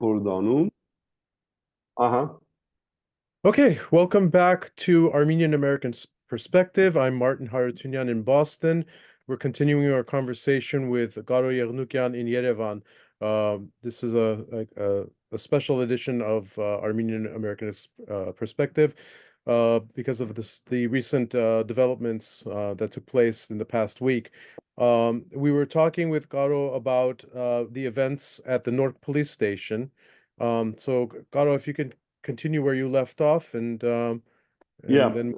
Buradanım. Aha. Okay, welcome back to Armenian-American Perspective. I'm Martin Harutyunyan in Boston. We're continuing our conversation with Garo Yevnukyan in Yerevan. This is a special edition of Armenian-American Perspective because of the recent developments that took place in the past week. We were talking with Garo about the events at the North Police Station. So, Garo, if you can continue where you left off and Yeah. then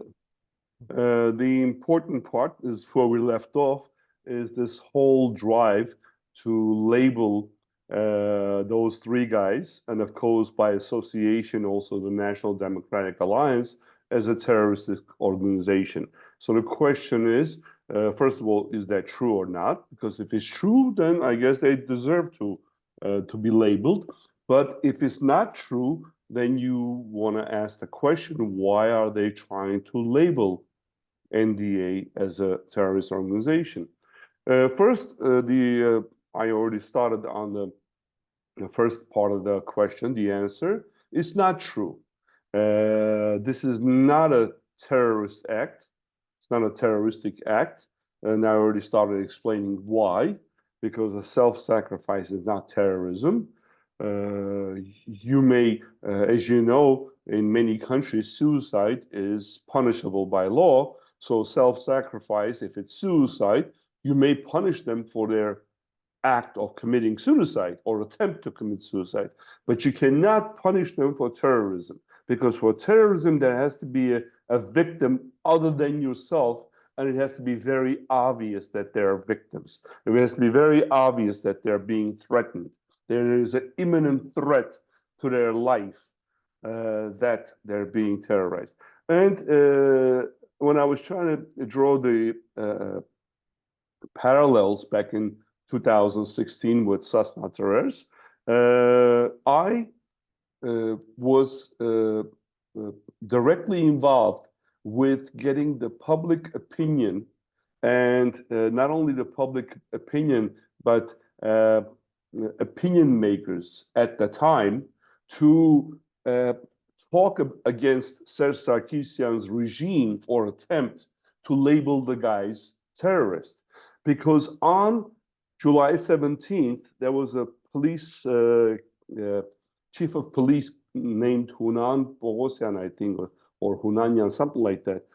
The important part is where we left off is this whole drive to label those three guys, and of course, by association, also the National Democratic Alliance, as a terrorist organization. So the question is, first of all, is that true or not? Because if it's true, then I guess they deserve to be labeled. But if it's not true, then you want to ask the question, why are they trying to label NDA as a terrorist organization? First, I already started on the first part of the question. The answer is not true. This is not a terrorist act. It's not a terroristic act. And I already started explaining why, because a self-sacrifice is not terrorism. You may, as you know, in many countries, suicide is punishable by law. So self-sacrifice, if it's suicide, you may punish them for their act of committing suicide or attempt to commit suicide. But you cannot punish them for terrorism, because for terrorism, there has to be a victim other than yourself, and it has to be very obvious that they are victims. It has to be very obvious that they're being threatened. There is an imminent threat to their life that they're being terrorized. And when I was trying to draw the parallels back in 2016 with Cessna terrorists, I was directly involved with getting the public opinion, and not only the public opinion, but opinion makers at the time to talk against Serge Sarkisian's regime or attempt to label the guys terrorists. Because on July 17th, there was a police chief of police named Hunan Bogosyan, I think, or Hunanyan, something like that.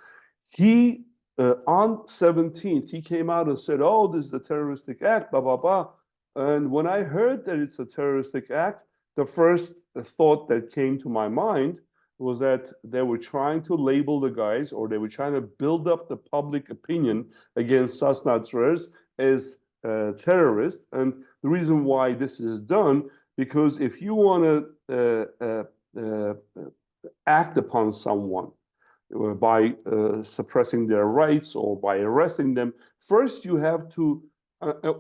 He, on 17th, he came out and said, oh, this is a terroristic act, blah, blah, blah. And when I heard that it's a terroristic act, the first thought that came to my mind was that they were trying to label the guys, or they were trying to build up the public opinion against Cessna terrorists as terrorists. And the reason why this is done, because if you want to act upon someone by suppressing their rights or by arresting them, first you have to,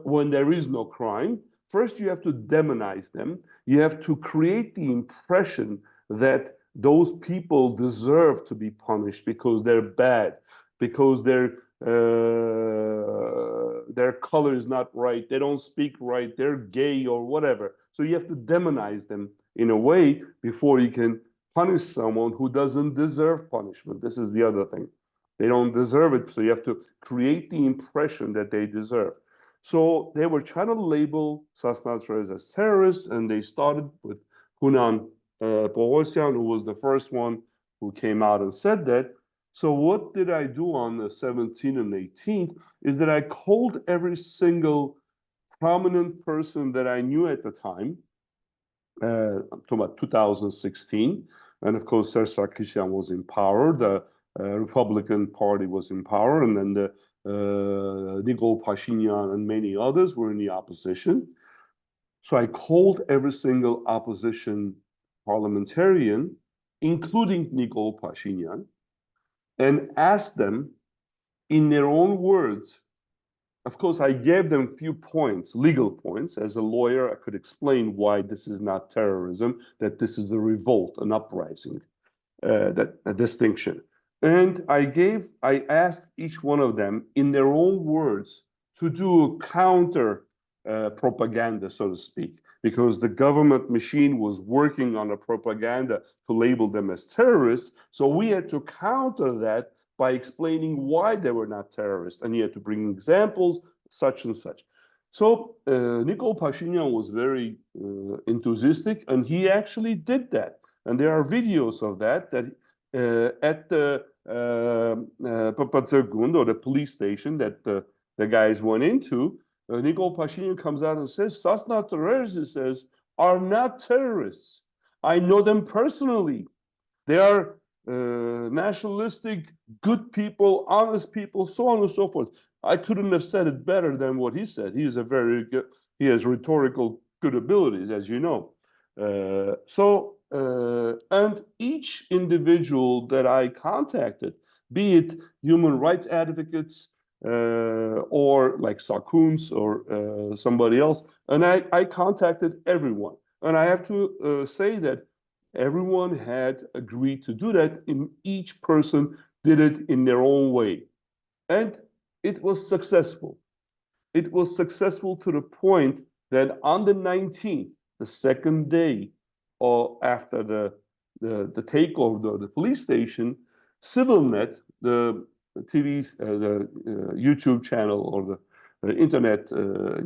when there is no crime, first you have to demonize them. You have to create the impression that those people deserve to be punished because they're bad, because their color is not right, they don't speak right, they're gay or whatever. So you have to demonize them in a way before you can punish someone who doesn't deserve punishment. This is the other thing. They don't deserve it, so you have to create the impression that they deserve. So they were trying to label Sasnatras as terrorists, and they started with Hunan Bogosyan, who was the first one who came out and said that. So what did I do on the 17th and 18th is that I called every single prominent person that I knew at the time. I'm talking about 2016. And of course, Serge Sarkisian was in power. The Republican Party was in power. And then the Nikol Pashinyan and many others were in the opposition. So I called every single opposition parliamentarian, including Nikol Pashinyan, and asked them in their own words. Of course, I gave them a few points, legal points. As a lawyer, I could explain why this is not terrorism, that this is a revolt, an uprising, that a distinction. And I asked each one of them in their own words to do a counter propaganda, so to speak. because the government machine was working on a propaganda to label them as terrorists. So we had to counter that by explaining why they were not terrorists, and you had to bring examples, such and such. So Nikol Pashinyan was very enthusiastic, and he actually did that. And there are videos of that at the Papazergund, or the police station that the guys went into. Nikol Pashinyan comes out and says, Sasna terrorists, he says, are not terrorists. I know them personally. They are nationalistic, good people, honest people, so on and so forth. I couldn't have said it better than what he said. He is a very good, he has rhetorical good abilities, as you know. And each individual that I contacted, be it human rights advocates or like Sakuns or somebody else, and I contacted everyone. And I have to say that everyone had agreed to do that, and each person did it in their own way. And it was successful. It was successful to the point that on the 19th, the second day or after the takeover of the police station, CivilNet, the TV, the YouTube channel or the internet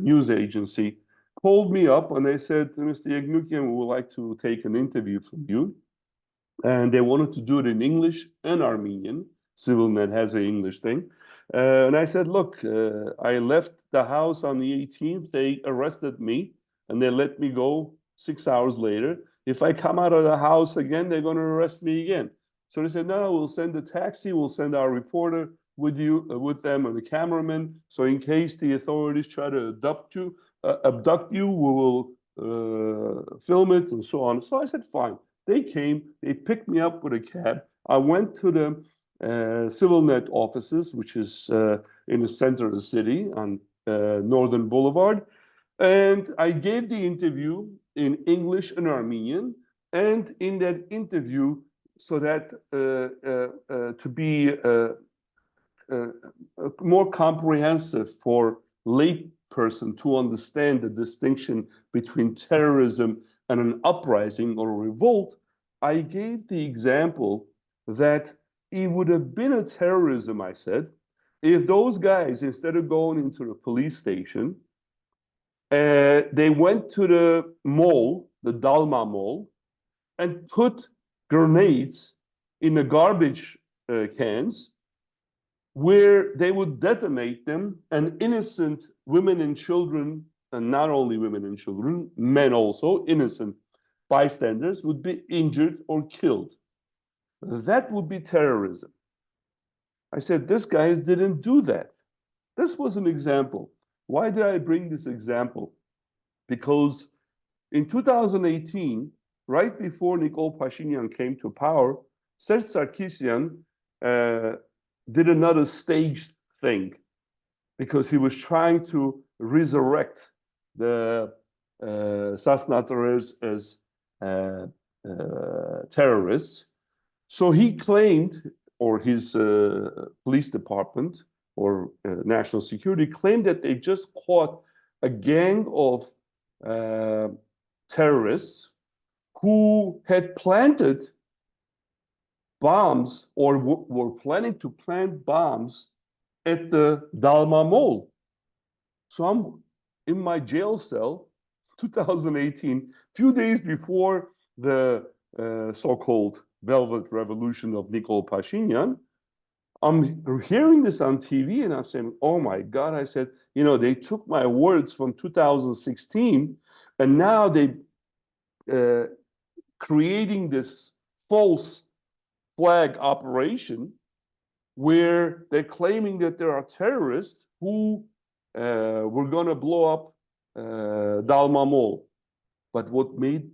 news agency, called me up and they said, Mr. Yagnukian, we would like to take an interview from you. And they wanted to do it in English and Armenian. CivilNet has an English thing. And I said, look, I left the house on the 18th. They arrested me and they let me go 6 hours later. If I come out of the house again, they're going to arrest me again. So they said, no, we'll send a taxi. We'll send our reporter with you, with them, and the cameraman. So in case the authorities try to abduct you, we will film it and so on. So I said, fine. They came, they picked me up with a cab. I went to the CivilNet offices, which is in the center of the city on Northern Boulevard. And I gave the interview in English and Armenian. And in that interview, so that to be more comprehensive for lay person to understand the distinction between terrorism and an uprising or a revolt, I gave the example that it would have been a terrorism, I said, if those guys, instead of going into the police station, they went to the mall, the Dalma Mall, and put grenades in the garbage cans where they would detonate them, and innocent women and children, and not only women and children, men also, innocent bystanders, would be injured or killed. That would be terrorism. I said, these guys didn't do that. This was an example. Why did I bring this example? Because in 2018, right before Nikol Pashinyan came to power, Serge Sarkisian did another staged thing because he was trying to resurrect the Sasnatares as terrorists. So he claimed, or his police department or national security claimed that they just caught a gang of terrorists who had planted bombs or were planning to plant bombs at the Dalma Mall. So I'm in my jail cell, 2018, few days before the so-called Velvet Revolution of Nikol Pashinyan. I'm hearing this on TV and I'm saying, oh my God, I said, you know, they took my words from 2016 and now they creating this false flag operation where they're claiming that there are terrorists who were going to blow up Dalma Mall. But what made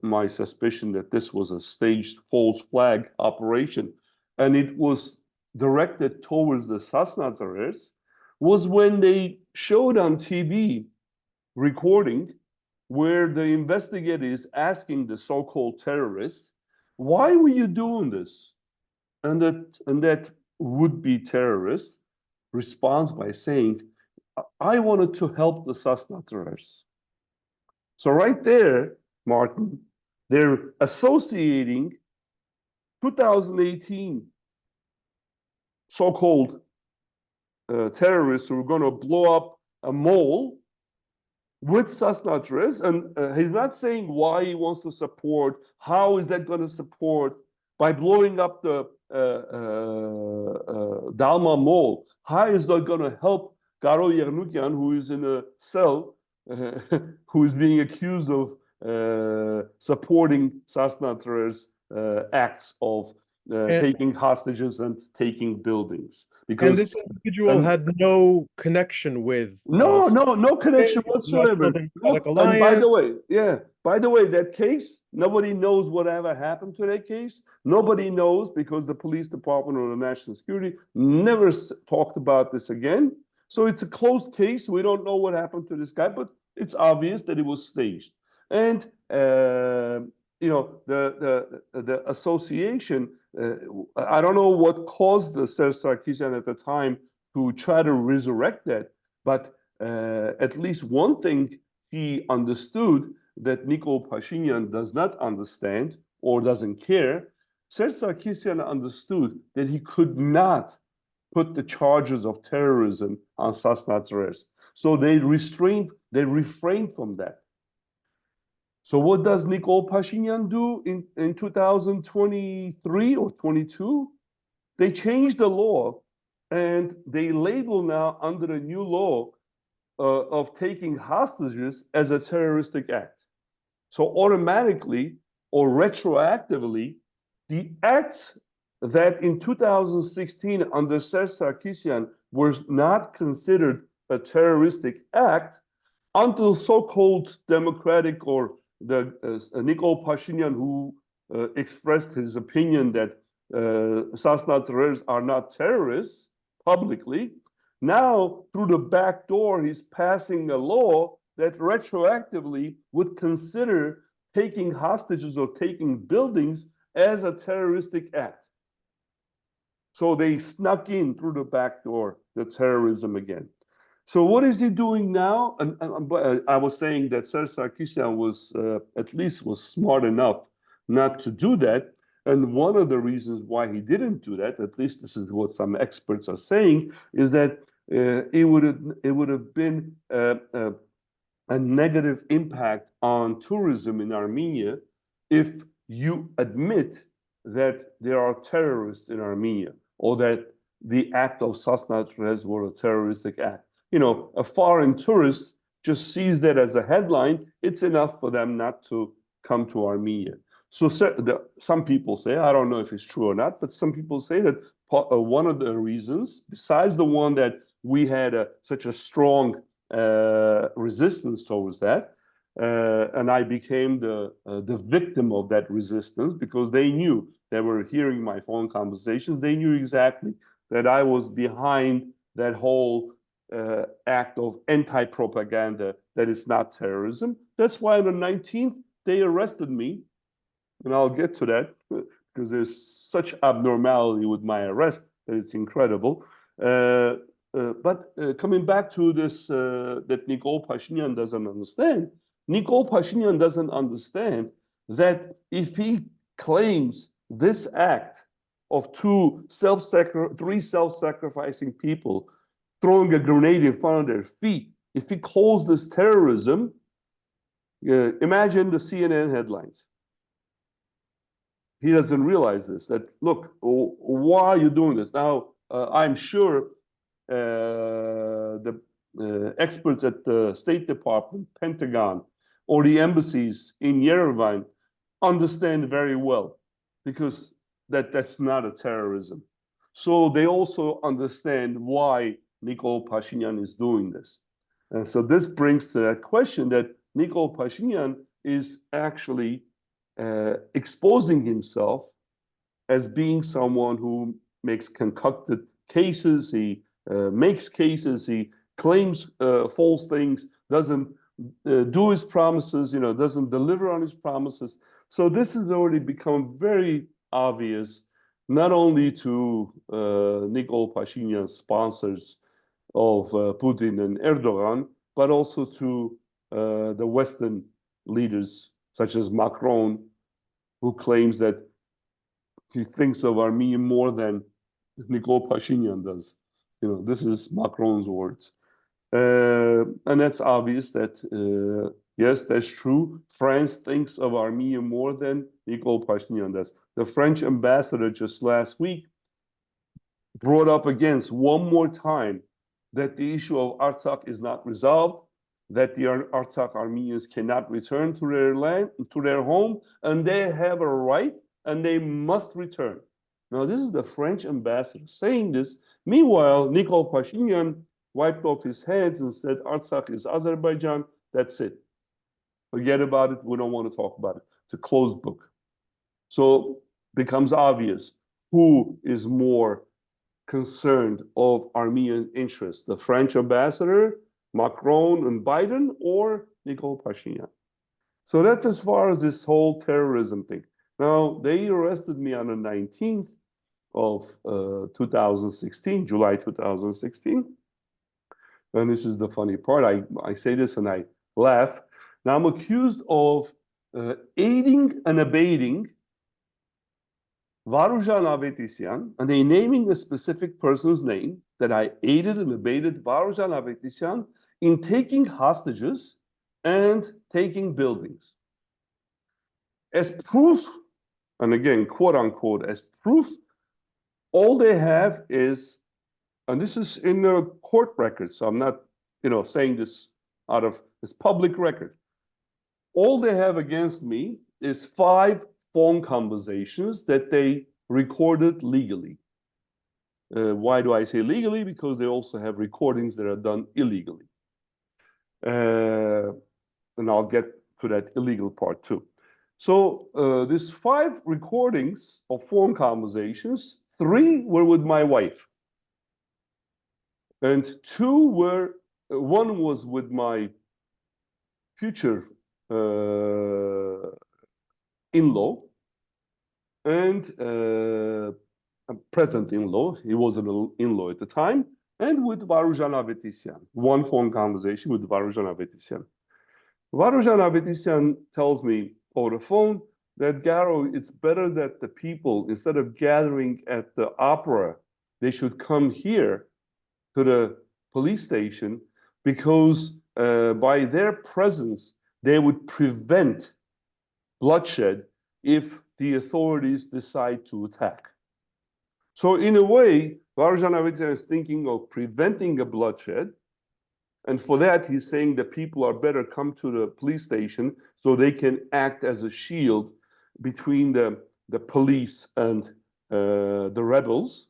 my suspicion that this was a staged false flag operation, and it was directed towards the Sasnatares, was when they showed on TV recording where the investigator is asking the so-called terrorist, why were you doing this? And that would-be terrorist responds by saying, I wanted to help the Sasnatares. So right there, Martin, they're associating 2018 so-called terrorists who are going to blow up a mall with Cessna dress, and he's not saying why he wants to support. How is that going to support by blowing up the Dalma Mall? How is that going to help Garo Yernukian, who is in a cell, who is being accused of supporting Cessna dress acts of And, taking hostages and taking buildings? and Because this individual and had no connection with no connection National whatsoever. Democratic Look, and by Alliance. the way, that case, nobody knows whatever happened to that case. Nobody knows because the police department or the national security never talked about this again. So it's a closed case. We don't know what happened to this guy, but it's obvious that it was staged. And the association. I don't know what caused the Serge Sarkisian at the time to try to resurrect that, but at least one thing he understood that Nikol Pashinyan does not understand or doesn't care. Serge Sarkisian understood that he could not put the charges of terrorism on Cessna dress. So they refrained from that. So what does Nikol Pashinyan do in 2023 or 22? They changed the law and they label now under the new law of taking hostages as a terroristic act. So automatically or retroactively, the acts that in 2016 under Serge Sarkisian were not considered a terroristic act until so-called democratic or the Nikol Pashinyan, who expressed his opinion that Cessna terrorists are not terrorists publicly. Now, through the back door, he's passing a law that retroactively would consider taking hostages or taking buildings as a terroristic act. So they snuck in through the back door, the terrorism again. So what is he doing now? And I was saying that Serge Sarkisian was at least was smart enough not to do that. And one of the reasons why he didn't do that, at least this is what some experts are saying, is that it would have been a negative impact on tourism in Armenia if you admit that there are terrorists in Armenia or that the act of Cessna dress was a terroristic act. You know, a foreign tourist just sees that as a headline. It's enough for them not to come to Armenia. So some people say, I don't know if it's true or not, but some people say that one of the reasons, besides the one that we had such a strong resistance towards that, and I became the victim of that resistance because they knew, they were hearing my phone conversations, they knew exactly that I was behind that whole act of anti-propaganda that is not terrorism. That's why on the 19th, they arrested me, and I'll get to that because there's such abnormality with my arrest that it's incredible. But coming back to this that Nikol Pashinyan doesn't understand, Nikol Pashinyan doesn't understand that if he claims this act of three self-sacrificing people throwing a grenade in front of their feet, if he calls this terrorism, imagine the CNN headlines. He doesn't realize this, that, look, why are you doing this? Now, I'm sure the experts at the State Department, Pentagon, or the embassies in Yerevan understand very well because that's not a terrorism. So they also understand why Nikol Pashinyan is doing this. And so this brings to that question that Nikol Pashinyan is actually exposing himself as being someone who makes concocted cases, he makes cases, he claims false things, doesn't do his promises, doesn't deliver on his promises. So this has already become very obvious, not only to Nikol Pashinyan's sponsors of Putin and Erdogan, but also to the Western leaders, such as Macron, who claims that he thinks of Armenia more than Nikol Pashinyan does. This is Macron's words. And that's obvious that, yes, that's true. France thinks of Armenia more than Nikol Pashinyan does. The French ambassador just last week brought up against one more time that the issue of Artsakh is not resolved, that the Artsakh Armenians cannot return to their land, to their home, and they have a right and they must return. Now, this is the French ambassador saying this. Meanwhile, Nikol Pashinyan wiped off his hands and said, Artsakh is Azerbaijan, that's it. Forget about it, we don't want to talk about it. It's a closed book. So it becomes obvious who is more concerned of Armenian interests, the French ambassador, Macron and Biden, or Nikol Pashinyan. So that's as far as this whole terrorism thing. Now, they arrested me on the 19th of 2016, July 2016. And this is the funny part. I say this and I laugh. Now, I'm accused of aiding and abetting Varujan Avetisyan, and they naming a specific person's name, that I aided and abetted Varujan Avetisyan in taking hostages and taking buildings. As proof, and again, quote unquote, as proof, all they have is, and this is in the court record, so I'm not, saying this out of this public record. All they have against me is 5 phone conversations that they recorded legally. Why do I say legally? Because they also have recordings that are done illegally. And I'll get to that illegal part too. So these 5 recordings of phone conversations, 3 were with my wife. And 2 were, one was with my future in-law, and a present in-law, he was an in-law at the time, and with Varujan Avetisyan. 1 phone conversation with Varujan Avetisyan. Varujan Avetisyan tells me over the phone that, Garo, it's better that the people, instead of gathering at the opera, they should come here to the police station, because by their presence, they would prevent bloodshed if the authorities decide to attack. So in a way, Varujan Avetisyan is thinking of preventing a bloodshed. And for that, he's saying that people are better come to the police station so they can act as a shield between the police and the rebels.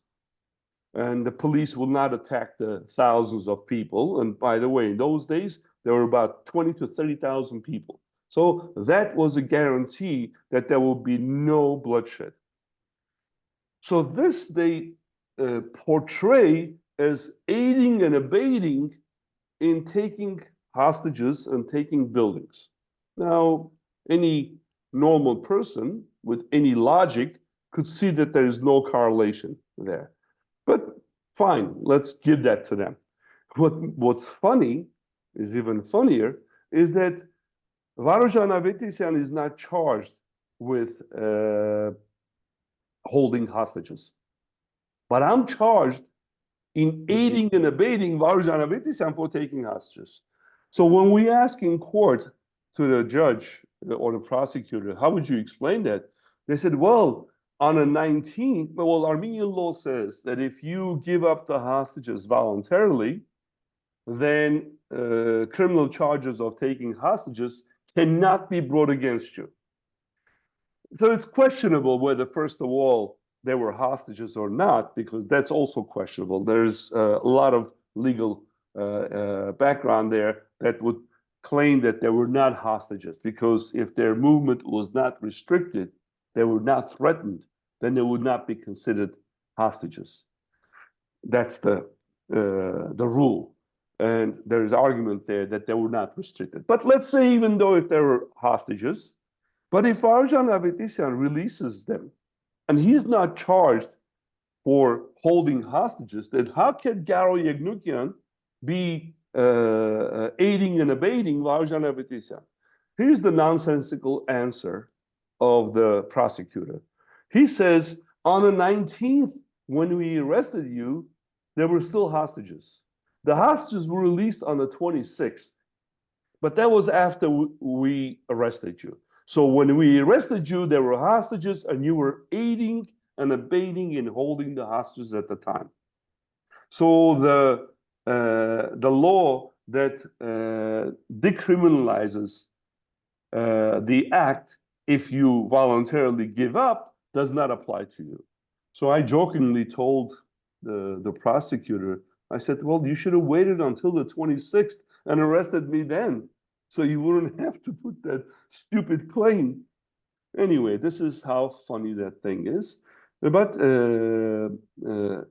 And the police will not attack the thousands of people. And by the way, in those days, there were about 20 to 30,000 people. So that was a guarantee that there will be no bloodshed. So this they portray as aiding and abetting in taking hostages and taking buildings. Now, any normal person with any logic could see that there is no correlation there. But fine, let's give that to them. What's funny, is even funnier, is that Varujan Avetisyan is not charged with holding hostages. But I'm charged in aiding and abetting Varujan Avetisyan for taking hostages. So when we ask in court to the judge or the prosecutor, how would you explain that? They said, well, on a 19th, well, Armenian law says that if you give up the hostages voluntarily, then criminal charges of taking hostages cannot be brought against you. So it's questionable whether, first of all, there were hostages or not, because that's also questionable. There's a lot of legal background there that would claim that there were not hostages, because if their movement was not restricted, they were not threatened, then they would not be considered hostages. That's the rule. And there is argument there that they were not restricted. But let's say even though if there were hostages, but if Varujan Avetisyan releases them, and he's not charged for holding hostages, then how can Garo Yegnukyan be aiding and abetting Varujan Avetisyan? Here's the nonsensical answer of the prosecutor. He says, on the 19th, when we arrested you, there were still hostages. The hostages were released on the 26th, but that was after we arrested you. So when we arrested you, there were hostages, and you were aiding and abetting in holding the hostages at the time. So the law that decriminalizes the act if you voluntarily give up does not apply to you. So I jokingly told the prosecutor, I said, well, you should have waited until the 26th and arrested me then, so you wouldn't have to put that stupid claim. Anyway, this is how funny that thing is. But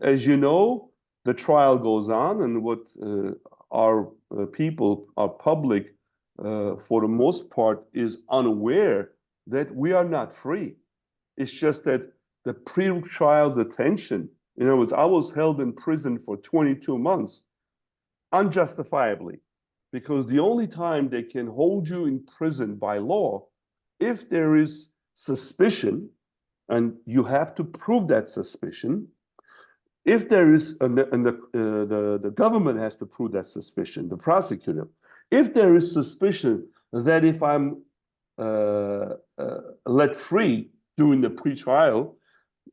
as you know, the trial goes on, and what our people, our public, for the most part, is unaware that we are not free. It's just that the pre-trial detention, in other words, I was held in prison for 22 months, unjustifiably, because the only time they can hold you in prison by law, if there is suspicion, and you have to prove that suspicion. If there is, and the government has to prove that suspicion, the prosecutor. If there is suspicion that if I'm let free during the pretrial,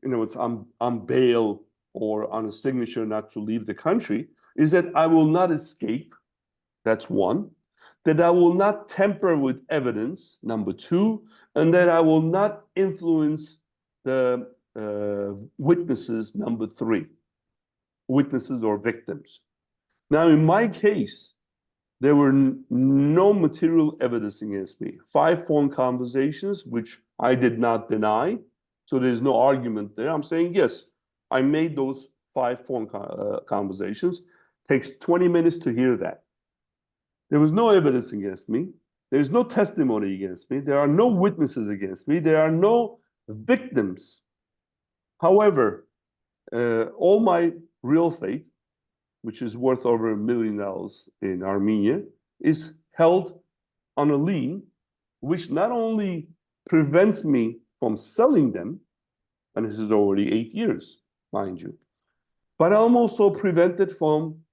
it's on bail or on a signature not to leave the country, is that I will not escape. That's one. That I will not tamper with evidence, number two, and that I will not influence the witnesses, number three, witnesses or victims. Now, in my case, there were no material evidence against me. 5 phone conversations, which I did not deny, so there's no argument there. I'm saying, yes, I made those 5 phone conversations. Takes 20 minutes to hear that. There was no evidence against me. There's no testimony against me. There are no witnesses against me. There are no victims. However, all my real estate, which is worth over $1 million in Armenia, is held on a lien, which not only prevents me from selling them, and this is already 8 years, mind you, but I'm also prevented from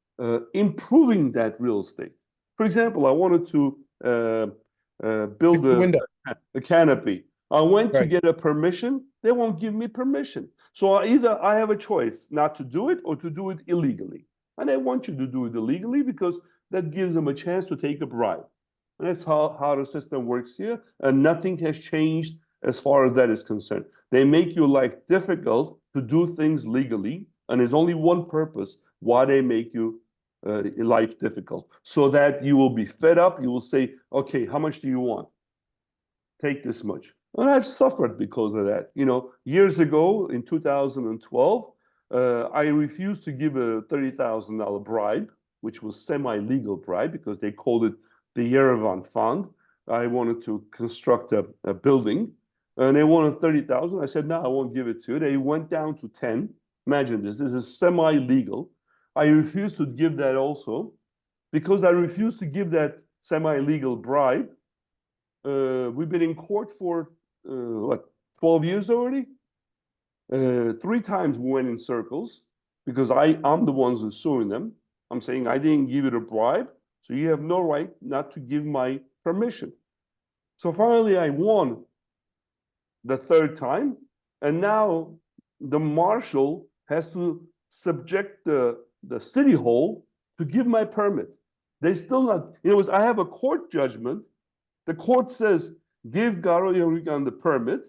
improving that real estate. For example, I wanted to build a canopy. I went to get a permission. They won't give me permission. So either I have a choice not to do it or to do it illegally. And they want you to do it illegally because that gives them a chance to take a bribe. And that's how the system works here. And nothing has changed as far as that is concerned. They make your life difficult to do things legally. And there's only one purpose why they make you life difficult, so that you will be fed up. You will say, okay, how much do you want? Take this much. And I've suffered because of that. Years ago in 2012, I refused to give a $30,000 bribe, which was semi-legal bribe because they called it the Yerevan Fund. I wanted to construct a building, and they wanted 30,000. I said, no, I won't give it to you. They went down to 10. Imagine this. This is semi-legal. I refused to give that also because I refused to give that semi-legal bribe. We've been in court for, 12 years already? 3 times we went in circles because I'm the ones who's suing them. I'm saying I didn't give it a bribe, so you have no right not to give my permission. So finally I won the 3rd time, and now the marshal has to subject the city hall to give my permit. They still not, I have a court judgment. The court says, give Garo Yerugan the permit,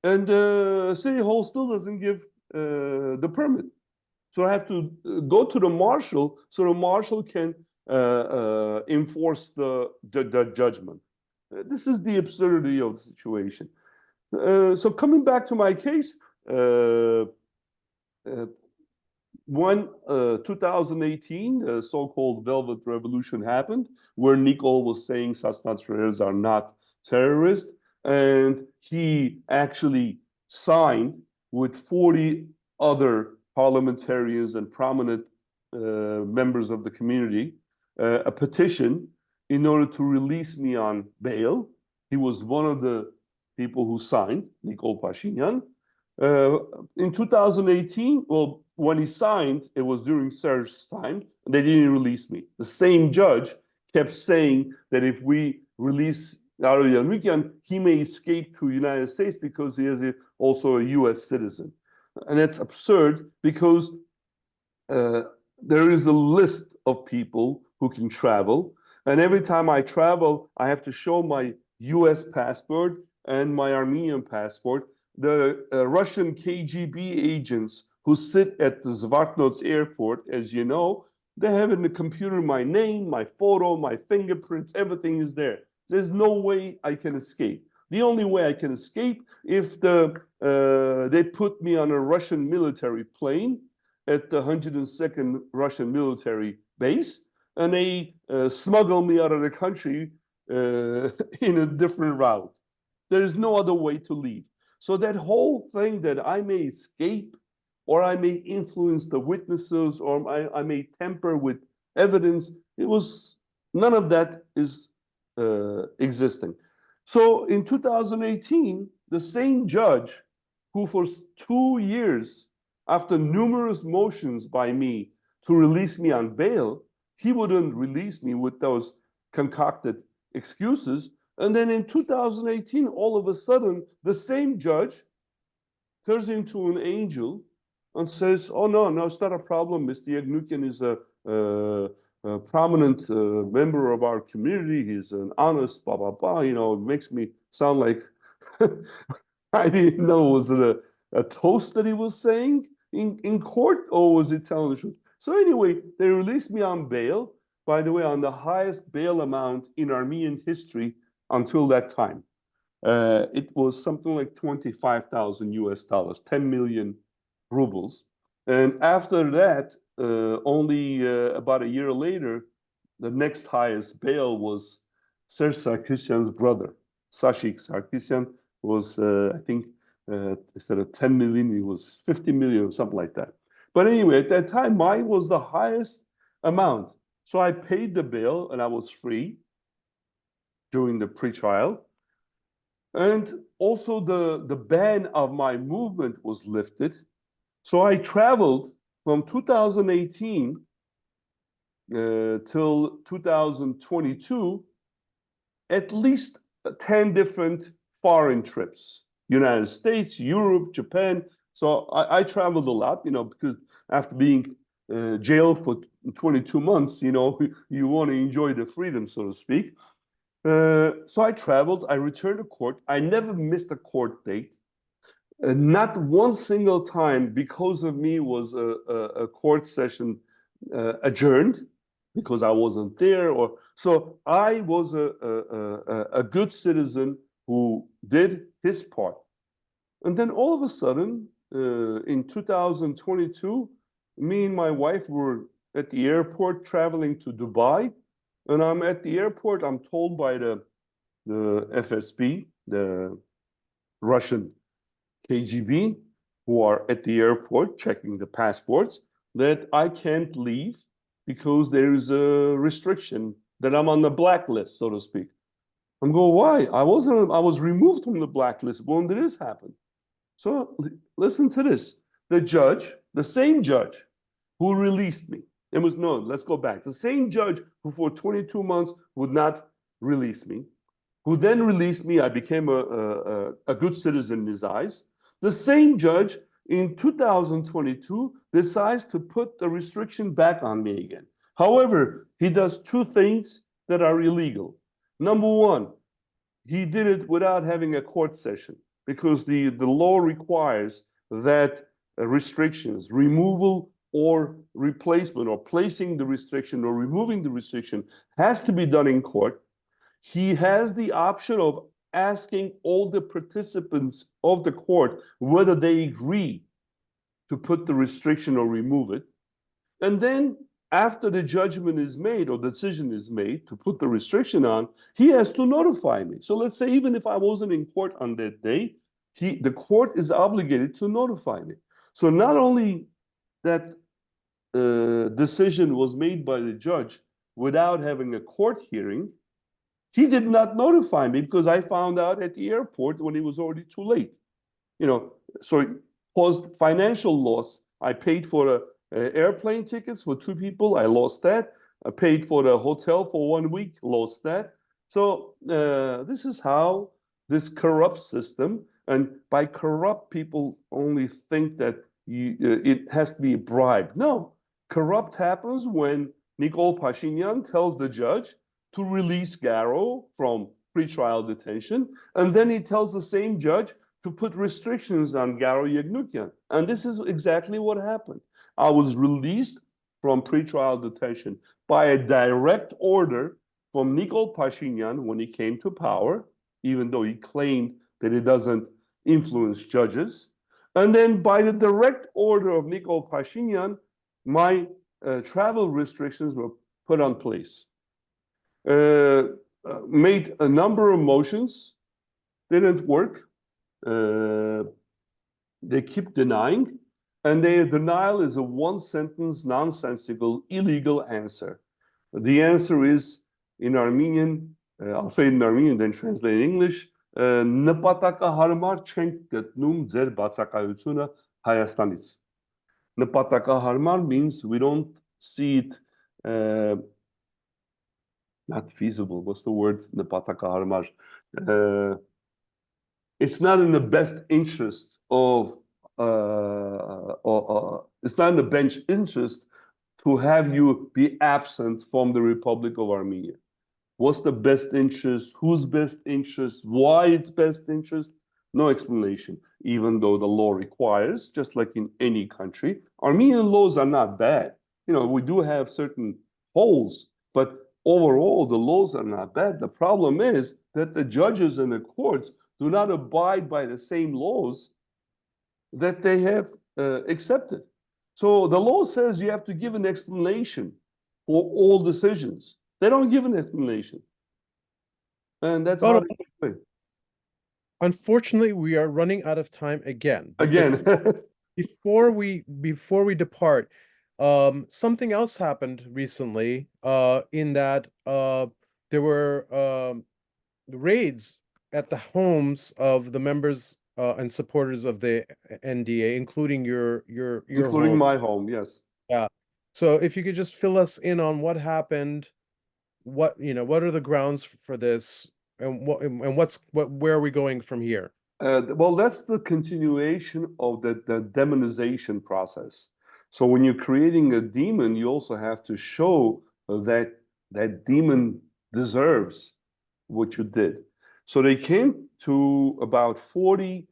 and the city hall still doesn't give the permit. So I have to go to the marshal so the marshal can enforce the judgment. This is the absurdity of the situation. So coming back to my case, when 2018, the so-called Velvet Revolution happened, where Nikol was saying Sasnatras are not terrorists, and he actually signed with 40 other parliamentarians and prominent members of the community a petition in order to release me on bail. He was one of the people who signed, Nikol Pashinyan. In 2018, well, when he signed, it was during Serge's time, and they didn't release me. The same judge kept saying that if we release Garo Yanukyan, he may escape to the United States because he is also a US citizen. And it's absurd because there is a list of people who can travel. And every time I travel, I have to show my US passport and my Armenian passport. The Russian KGB agents who sit at the Zvartnots airport, as you know, they have in the computer my name, my photo, my fingerprints, everything is there. There's no way I can escape. The only way I can escape if they put me on a Russian military plane at the 102nd Russian military base, and they smuggle me out of the country in a different route. There is no other way to leave. So that whole thing that I may escape, or I may influence the witnesses, or I may tamper with evidence, none of that is existing. So in 2018, the same judge who for 2 years, after numerous motions by me to release me on bail, he wouldn't release me with those concocted excuses. And then in 2018, all of a sudden, the same judge turns into an angel and says, oh, no, it's not a problem. Mr. Yagnukian is a prominent member of our community. He's an honest, blah, blah, blah. You know, it makes me sound like I didn't know, was it a toast that he was saying in court, or was he telling the truth? So anyway, they released me on bail, by the way, on the highest bail amount in Armenian history until that time. It was something like 25,000 US dollars, 10 million rubles. And after that, only about a year later, the next highest bail was Serge Sarkisyan's brother. Sashik Sarkisyan was, I think, instead of 10 million, it was 50 million or something like that. But anyway, at that time, mine was the highest amount. So I paid the bail and I was free during the pre-trial. And also the ban of my movement was lifted. So I traveled from 2018 till 2022, at least 10 different foreign trips. United States, Europe, Japan. So I traveled a lot, because after being jailed for 22 months, you want to enjoy the freedom, so to speak. So I traveled, I returned to court. I never missed a court date. Not one single time because of me was a court session adjourned because I wasn't there. So I was a good citizen who did his part. And then all of a sudden, in 2022, me and my wife were at the airport traveling to Dubai. And I'm at the airport, I'm told by the FSB, the Russian KGB, who are at the airport checking the passports, that I can't leave because there is a restriction, that I'm on the blacklist, so to speak. I'm going, why? I was removed from the blacklist. When did this happen? So listen to this. The same judge who released me, let's go back. The same judge who for 22 months would not release me, who then released me, I became a good citizen in his eyes. The same judge in 2022 decides to put the restriction back on me again. However, he does two things that are illegal. Number one, he did it without having a court session, because the law requires that restrictions, removal or replacement, or placing the restriction or removing the restriction, has to be done in court. He has the option of asking all the participants of the court whether they agree to put the restriction or remove it. And then after the judgment is made or the decision is made to put the restriction on, he has to notify me. So let's say even if I wasn't in court on that day, the court is obligated to notify me. So not only that decision was made by the judge without having a court hearing, He did not notify me because I found out at the airport when it was already too late. So it caused financial loss. I paid for the airplane tickets for 2 people. I lost that. I paid for the hotel for 1 week. Lost that. So this is how this corrupt system, and by corrupt, people only think that it has to be a bribe. No, corrupt happens when Nikol Pashinyan tells the judge to release Garo from pretrial detention, and then he tells the same judge to put restrictions on Garo Yevnukyan. And this is exactly what happened. I was released from pretrial detention by a direct order from Nikol Pashinyan when he came to power, even though he claimed that it doesn't influence judges. And then by the direct order of Nikol Pashinyan, my travel restrictions were put on place. Made a number of motions, didn't work. They keep denying, and their denial is a one-sentence, nonsensical, illegal answer. The answer is in Armenian, I'll say it in Armenian, then translate in English, նպատակահարմար չենք գտնում ձեր բացակայությունը Հայաստանից. Նպատակահարմար means we don't see it not feasible. What's the word? Նպատակահարմար. It's not in the best interest of it's not in the bench interest to have you be absent from the Republic of Armenia. What's the best interest? Whose best interest? Why it's best interest? No explanation, even though the law requires, just like in any country. Armenian laws are not bad. We do have certain holes, but overall, the laws are not bad. The problem is that the judges and the courts do not abide by the same laws that they have accepted. So the law says you have to give an explanation for all decisions. They don't give an explanation. And that's how they play. Unfortunately, we are running out of time again. Again. Before we depart, something else happened recently, in that there were raids at the homes of the members and supporters of the NDA, including including home. my home, yes. Yeah. So if you could just fill us in on what happened, what are the grounds for this, and where are we going from here? Well, that's the continuation of the demonization process. So when you're creating a demon, you also have to show that that demon deserves what you did. So they came to about 40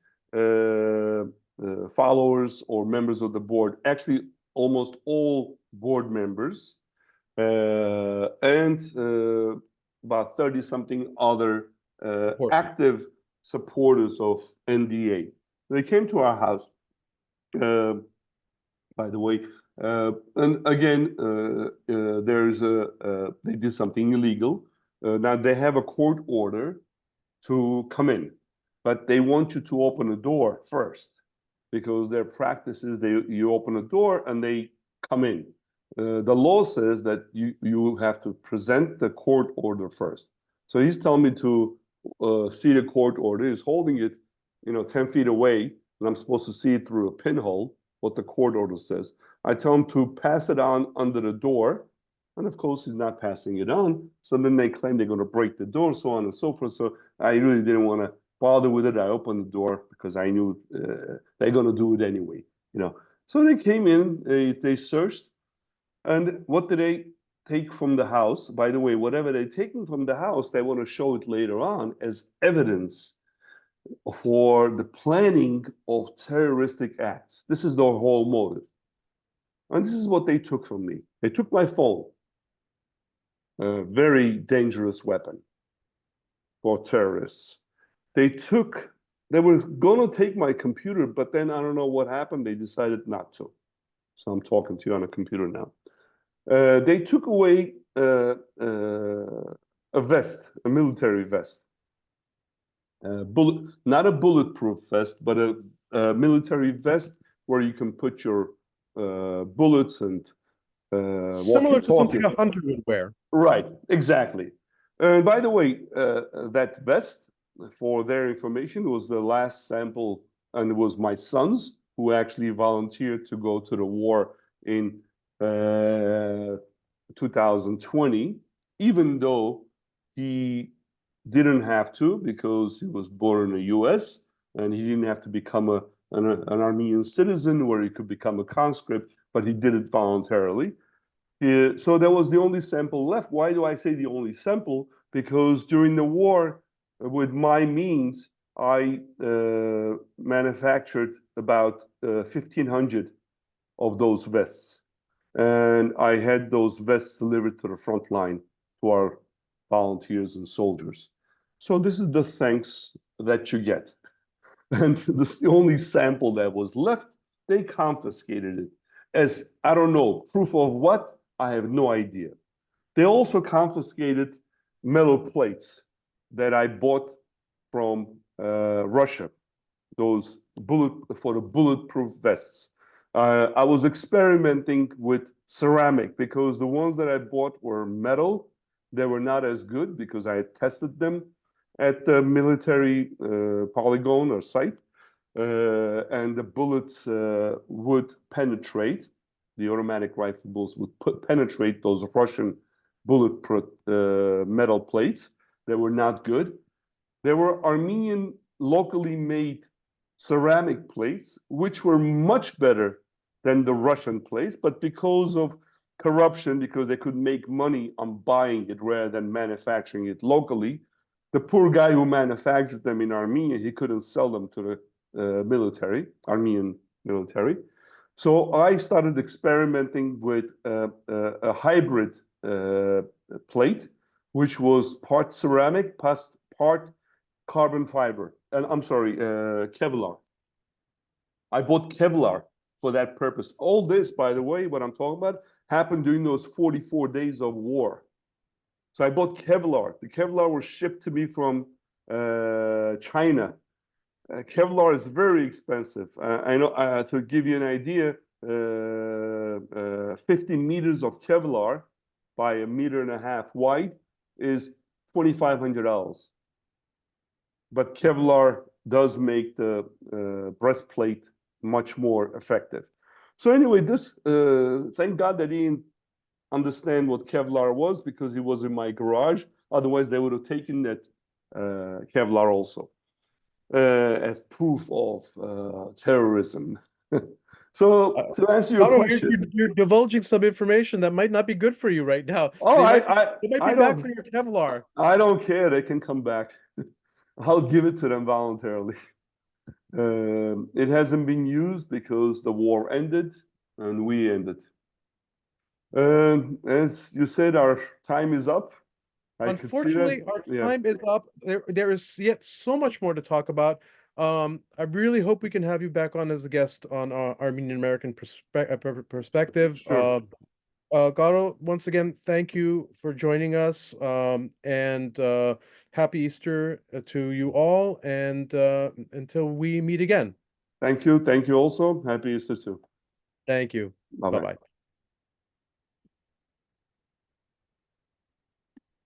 followers or members of the board, actually almost all board members, and about 30-something other active supporters of NDA. They came to our house, by the way, and again, they did something illegal. Now they have a court order to come in, but they want you to open a door first, because their practice is you open a door and they come in. The law says that you have to present the court order first. So he's telling me to see the court order. He's holding it, 10 feet away, and I'm supposed to see it through a pinhole, what the court order says. I tell him to pass it on under the door, and of course he's not passing it on. So then they claim they're going to break the door, so on and so forth. So I really didn't want to bother with it. I opened the door because I knew they're going to do it anyway. So they came in, they searched, and what did they take from the house? By the way, whatever they're taking from the house, they want to show it later on as evidence for the planning of terroristic acts. This is their whole motive. And this is what they took from me. They took my phone, a very dangerous weapon for terrorists. They were going to take my computer, but then I don't know what happened. They decided not to. So I'm talking to you on a computer now. They took away a vest, a military vest. Not a bulletproof vest, but a military vest where you can put your bullets and similar to something a hunter would wear. Right, exactly. And by the way, that vest, for their information, was the last sample, and it was my son's who actually volunteered to go to the war in 2020, even though he didn't have to because he was born in the US and he didn't have to become an Armenian citizen where he could become a conscript, but he did it voluntarily. So that was the only sample left. Why do I say the only sample? Because during the war, with my means, I manufactured about 1,500 of those vests. And I had those vests delivered to the front line to our volunteers and soldiers. So this is the thanks that you get. And this is the only sample that was left. They confiscated it as, I don't know, proof of what? I have no idea. They also confiscated metal plates that I bought from Russia, those for the bulletproof vests. I was experimenting with ceramic because the ones that I bought were metal. They were not as good because I had tested them at the military polygon or site, and the bullets would penetrate. The automatic rifle bullets would penetrate those Russian bulletproof metal plates. They were not good. There were Armenian locally made ceramic plates, which were much better than the Russian plates, but because of corruption, because they could make money on buying it rather than manufacturing it locally, the poor guy who manufactured them in Armenia, he couldn't sell them to the military, Armenian military. So I started experimenting with a hybrid plate, which was part ceramic, part carbon fiber, and I'm sorry, Kevlar. I bought Kevlar for that purpose. All this, by the way, what I'm talking about, happened during those 44 days of war. So I bought Kevlar. The Kevlar was shipped to me from China. Kevlar is very expensive. I know, to give you an idea, 50 meters of Kevlar by 1.5 meters wide is $2,500. But Kevlar does make the breastplate much more effective. So anyway, this thank God that he didn't understand what Kevlar was because it was in my garage. Otherwise, they would have taken that Kevlar also as proof of terrorism. So to answer your question, you're divulging some information that might not be good for you right now. oh, they might be back don't, for your Kevlar. I don't care. They can come back. I'll give it to them voluntarily. It hasn't been used because the war ended and we ended. As you said, our time is up. I could see that. Unfortunately, our Yeah. time is up. There is yet so much more to talk about. I really hope we can have you back on as a guest on Armenian-American Perspective. Sure. Garo, once again, thank you for joining us, and happy Easter to you all, and until we meet again. Thank you. Thank you also. Happy Easter too. Thank you. Bye-bye. Bye-bye.